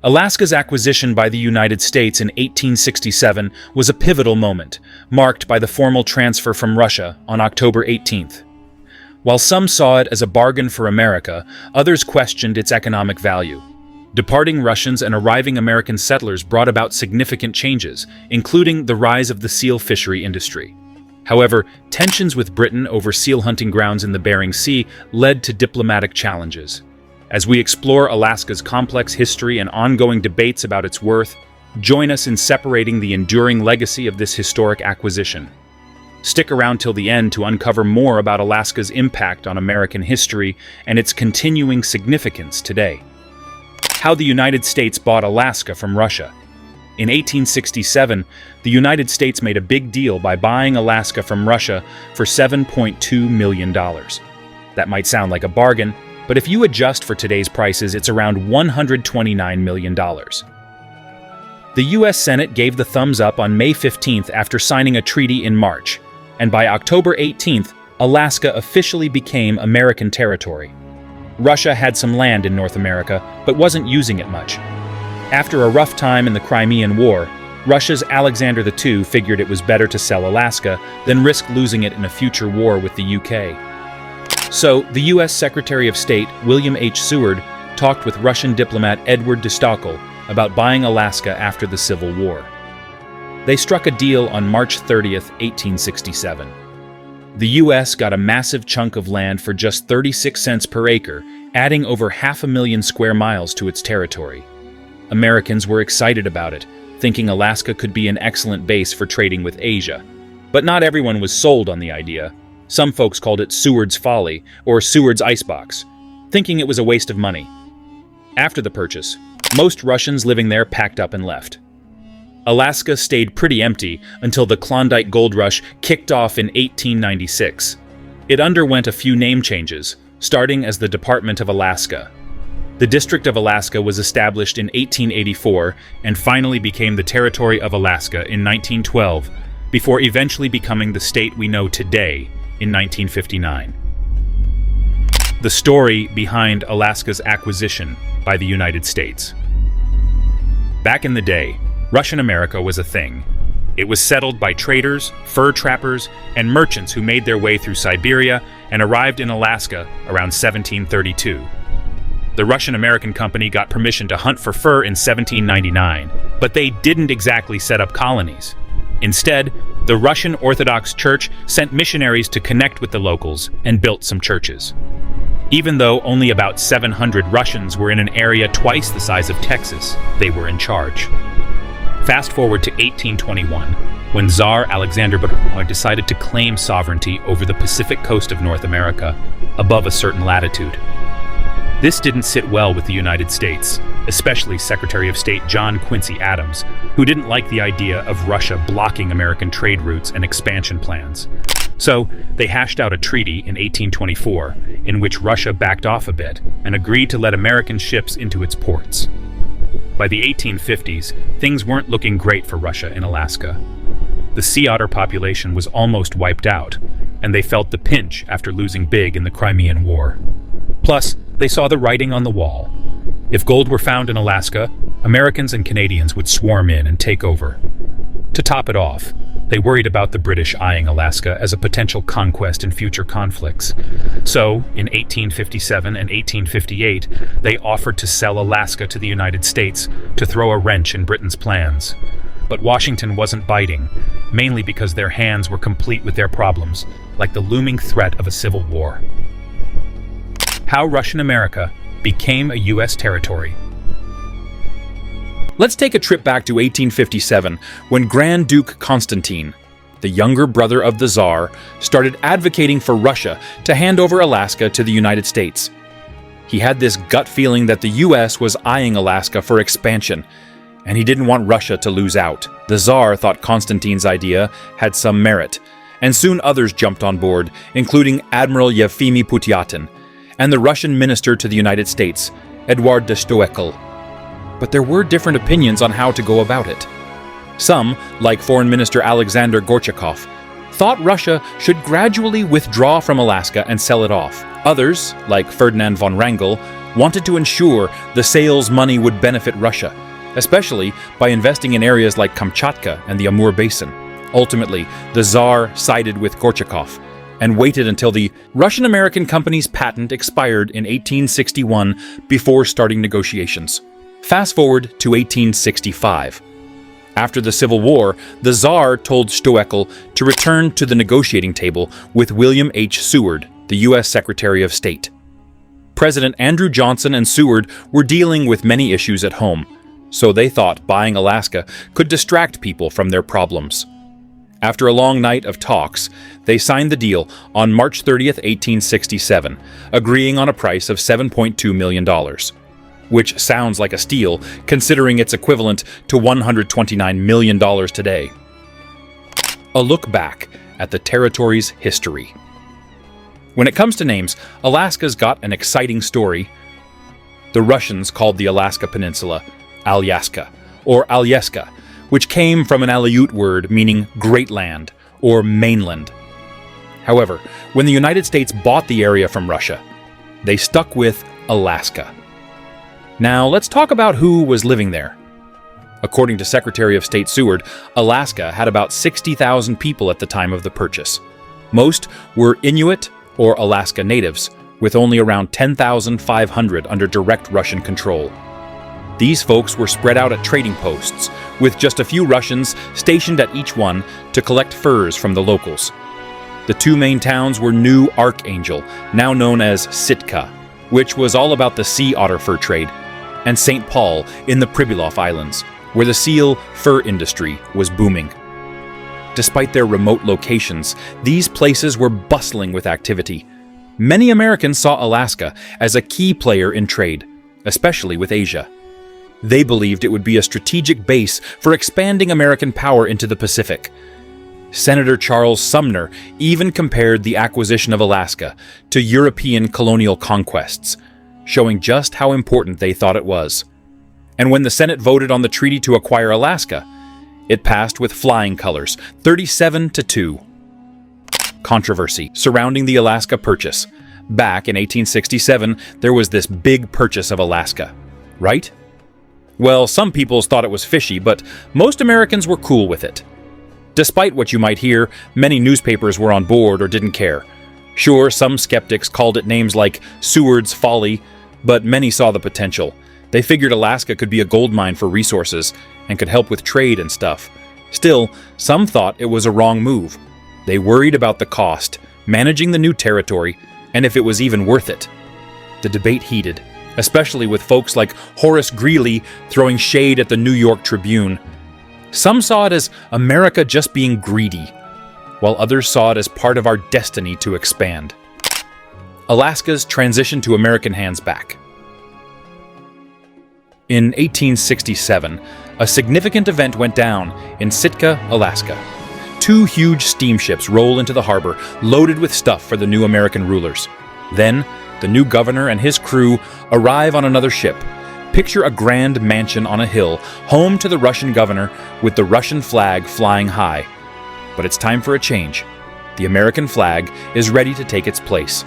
Alaska's acquisition by the United States in 1867 was a pivotal moment, marked by the formal transfer from Russia on October 18th. While some saw it as a bargain for America, others questioned its economic value. Departing Russians and arriving American settlers brought about significant changes, including the rise of the seal fishery industry. However, tensions with Britain over seal hunting grounds in the Bering Sea led to diplomatic challenges. As we explore Alaska's complex history and ongoing debates about its worth, join us in separating the enduring legacy of this historic acquisition. Stick around till the end to uncover more about Alaska's impact on American history and its continuing significance today. How the United States bought Alaska from Russia. In 1867, the United States made a big deal by buying Alaska from Russia for $7.2 million. That might sound like a bargain, but if you adjust for today's prices, it's around $129 million. The U.S. Senate gave the thumbs up on May 15th after signing a treaty in March, and by October 18th, Alaska officially became American territory. Russia had some land in North America, but wasn't using it much. After a rough time in the Crimean War, Russia's Alexander II figured it was better to sell Alaska than risk losing it in a future war with the UK. So, the U.S. Secretary of State, William Seward, talked with Russian diplomat Eduard de Stoeckl about buying Alaska after the Civil War. They struck a deal on March 30th, 1867. The U.S. got a massive chunk of land for just 36 cents per acre, adding over 500,000 square miles to its territory. Americans were excited about it, thinking Alaska could be an excellent base for trading with Asia. But not everyone was sold on the idea. Some folks called it Seward's Folly, or Seward's Icebox, thinking it was a waste of money. After the purchase, most Russians living there packed up and left. Alaska stayed pretty empty until the Klondike Gold Rush kicked off in 1896. It underwent a few name changes, starting as the Department of Alaska. The District of Alaska was established in 1884 and finally became the Territory of Alaska in 1912, before eventually becoming the state we know today in 1959. The story behind Alaska's acquisition by the United States. Back in the day, Russian America was a thing. It was settled by traders, fur trappers, and merchants who made their way through Siberia and arrived in Alaska around 1732. The Russian-American company got permission to hunt for fur in 1799, but they didn't exactly set up colonies. Instead, the Russian Orthodox Church sent missionaries to connect with the locals and built some churches. Even though only about 700 Russians were in an area twice the size of Texas, they were in charge. Fast forward to 1821, when Tsar Alexander decided to claim sovereignty over the Pacific coast of North America, above a certain latitude. This didn't sit well with the United States, especially Secretary of State John Quincy Adams, who didn't like the idea of Russia blocking American trade routes and expansion plans. So, they hashed out a treaty in 1824, in which Russia backed off a bit and agreed to let American ships into its ports. By the 1850s, things weren't looking great for Russia in Alaska. The sea otter population was almost wiped out, and they felt the pinch after losing big in the Crimean War. Plus, they saw the writing on the wall. If gold were found in Alaska, Americans and Canadians would swarm in and take over. To top it off, they worried about the British eyeing Alaska as a potential conquest in future conflicts. So, in 1857 and 1858, they offered to sell Alaska to the United States to throw a wrench in Britain's plans. But Washington wasn't biting, mainly because their hands were complete with their problems, like the looming threat of a civil war. How Russian America became a U.S. territory. Let's take a trip back to 1857, when Grand Duke Constantine, the younger brother of the Tsar, started advocating for Russia to hand over Alaska to the United States. He had this gut feeling that the U.S. was eyeing Alaska for expansion, and he didn't want Russia to lose out. The Tsar thought Constantine's idea had some merit, and soon others jumped on board, including Admiral Yevgeny Putyatyn, and the Russian minister to the United States, Eduard de Stoeckl. But there were different opinions on how to go about it. Some, like Foreign Minister Alexander Gorchakov, thought Russia should gradually withdraw from Alaska and sell it off. Others, like Ferdinand von Wrangel, wanted to ensure the sales money would benefit Russia, especially by investing in areas like Kamchatka and the Amur Basin. Ultimately, the Tsar sided with Gorchakov and waited until the Russian-American company's patent expired in 1861 before starting negotiations. Fast forward to 1865. After the Civil War, the Tsar told Stoeckl to return to the negotiating table with William H. Seward, the U.S. Secretary of State. President Andrew Johnson and Seward were dealing with many issues at home, so they thought buying Alaska could distract people from their problems. After a long night of talks, they signed the deal on March 30th, 1867, agreeing on a price of $7.2 million, which sounds like a steal considering it's equivalent to $129 million today. A look back at the territory's history. When it comes to names, Alaska's got an exciting story. The Russians called the Alaska Peninsula Alyaska, or Alyeska, which came from an Aleut word meaning great land, or mainland. However, when the United States bought the area from Russia, they stuck with Alaska. Now, let's talk about who was living there. According to Secretary of State Seward, Alaska had about 60,000 people at the time of the purchase. Most were Inuit or Alaska natives, with only around 10,500 under direct Russian control. These folks were spread out at trading posts, with just a few Russians stationed at each one to collect furs from the locals. The two main towns were New Archangel, now known as Sitka, which was all about the sea otter fur trade, and St. Paul in the Pribilof Islands, where the seal fur industry was booming. Despite their remote locations, these places were bustling with activity. Many Americans saw Alaska as a key player in trade, especially with Asia. They believed it would be a strategic base for expanding American power into the Pacific. Senator Charles Sumner even compared the acquisition of Alaska to European colonial conquests, showing just how important they thought it was. And when the Senate voted on the treaty to acquire Alaska, it passed with flying colors, 37-2. Controversy surrounding the Alaska purchase. Back in 1867, there was this big purchase of Alaska, right? Well, some people thought it was fishy, but most Americans were cool with it. Despite what you might hear, many newspapers were on board or didn't care. Sure, some skeptics called it names like Seward's Folly, but many saw the potential. They figured Alaska could be a goldmine for resources and could help with trade and stuff. Still, some thought it was a wrong move. They worried about the cost, managing the new territory, and if it was even worth it. The debate heated, especially with folks like Horace Greeley throwing shade at the New York Tribune. Some saw it as America just being greedy, while others saw it as part of our destiny to expand. Alaska's transition to American hands back. In 1867, a significant event went down in Sitka, Alaska. Two huge steamships roll into the harbor, loaded with stuff for the new American rulers. Then, the new governor and his crew arrive on another ship. Picture a grand mansion on a hill, home to the Russian governor, with the Russian flag flying high. But it's time for a change. The American flag is ready to take its place.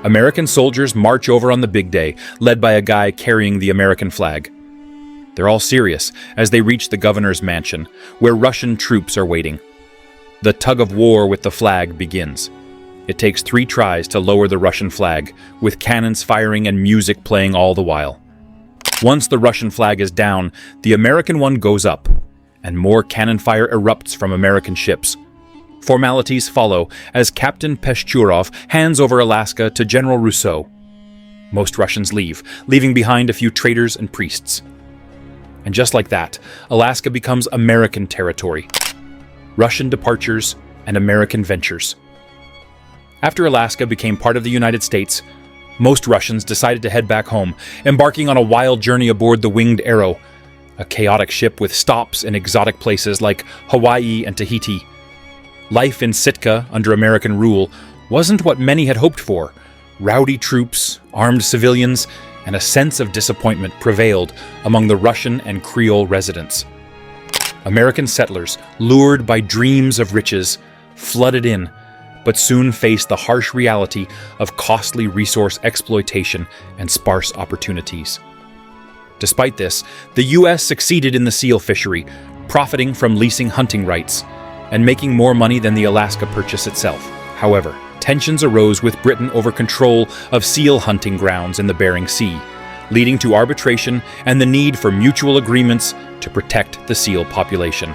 American soldiers march over on the big day, led by a guy carrying the American flag. They're all serious as they reach the governor's mansion, where Russian troops are waiting. The tug-of-war with the flag begins. It takes 3 tries to lower the Russian flag, with cannons firing and music playing all the while. Once the Russian flag is down, the American one goes up, and more cannon fire erupts from American ships. Formalities follow as Captain Peshchurov hands over Alaska to General Rousseau. Most Russians leave, leaving behind a few traders and priests. And just like that, Alaska becomes American territory. Russian departures and American ventures. After Alaska became part of the United States, most Russians decided to head back home, embarking on a wild journey aboard the Winged Arrow, a chaotic ship with stops in exotic places like Hawaii and Tahiti. Life in Sitka under American rule wasn't what many had hoped for. Rowdy troops, armed civilians, and a sense of disappointment prevailed among the Russian and Creole residents. American settlers, lured by dreams of riches, flooded in, but soon faced the harsh reality of costly resource exploitation and sparse opportunities. Despite this, the U.S. succeeded in the seal fishery, profiting from leasing hunting rights and making more money than the Alaska Purchase itself. However, tensions arose with Britain over control of seal hunting grounds in the Bering Sea, leading to arbitration and the need for mutual agreements to protect the seal population.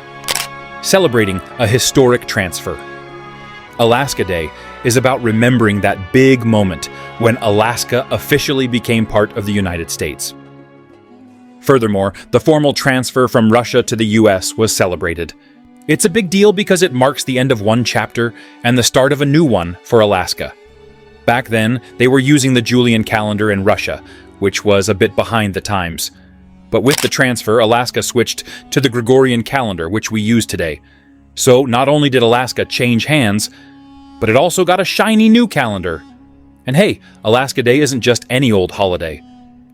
Celebrating a historic transfer. Alaska Day is about remembering that big moment when Alaska officially became part of the United States. Furthermore, the formal transfer from Russia to the US was celebrated. It's a big deal because it marks the end of one chapter and the start of a new one for Alaska. Back then, they were using the Julian calendar in Russia, which was a bit behind the times. But with the transfer, Alaska switched to the Gregorian calendar, which we use today. So not only did Alaska change hands, but it also got a shiny new calendar. And hey, Alaska Day isn't just any old holiday.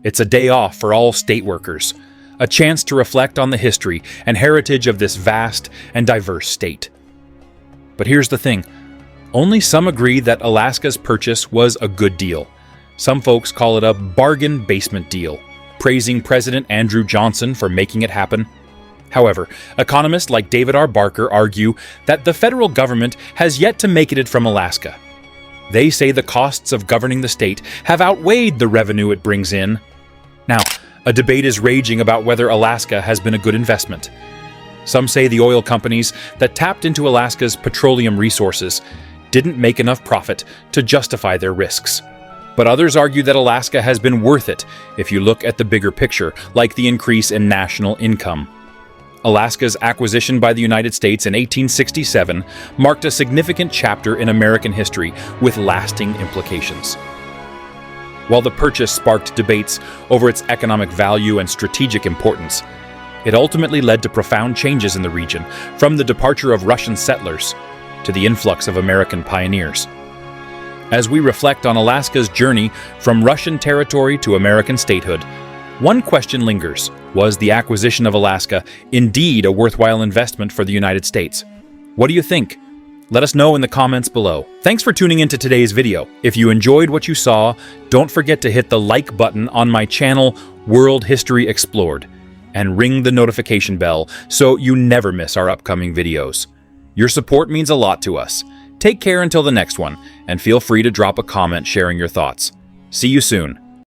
It's a day off for all state workers, a chance to reflect on the history and heritage of this vast and diverse state. But here's the thing. Only some agree that Alaska's purchase was a good deal. Some folks call it a bargain basement deal, praising President Andrew Johnson for making it happen. However, economists like David R. Barker argue that the federal government has yet to make it from Alaska. They say the costs of governing the state have outweighed the revenue it brings in. Now, a debate is raging about whether Alaska has been a good investment. Some say the oil companies that tapped into Alaska's petroleum resources didn't make enough profit to justify their risks. But others argue that Alaska has been worth it if you look at the bigger picture, like the increase in national income. Alaska's acquisition by the United States in 1867 marked a significant chapter in American history with lasting implications. While the purchase sparked debates over its economic value and strategic importance, it ultimately led to profound changes in the region, from the departure of Russian settlers to the influx of American pioneers. As we reflect on Alaska's journey from Russian territory to American statehood, one question lingers: was the acquisition of Alaska indeed a worthwhile investment for the United States? What do you think? Let us know in the comments below. Thanks for tuning into today's video. If you enjoyed what you saw, don't forget to hit the like button on my channel, World History Explored, and ring the notification bell so you never miss our upcoming videos. Your support means a lot to us. Take care until the next one, and feel free to drop a comment sharing your thoughts. See you soon.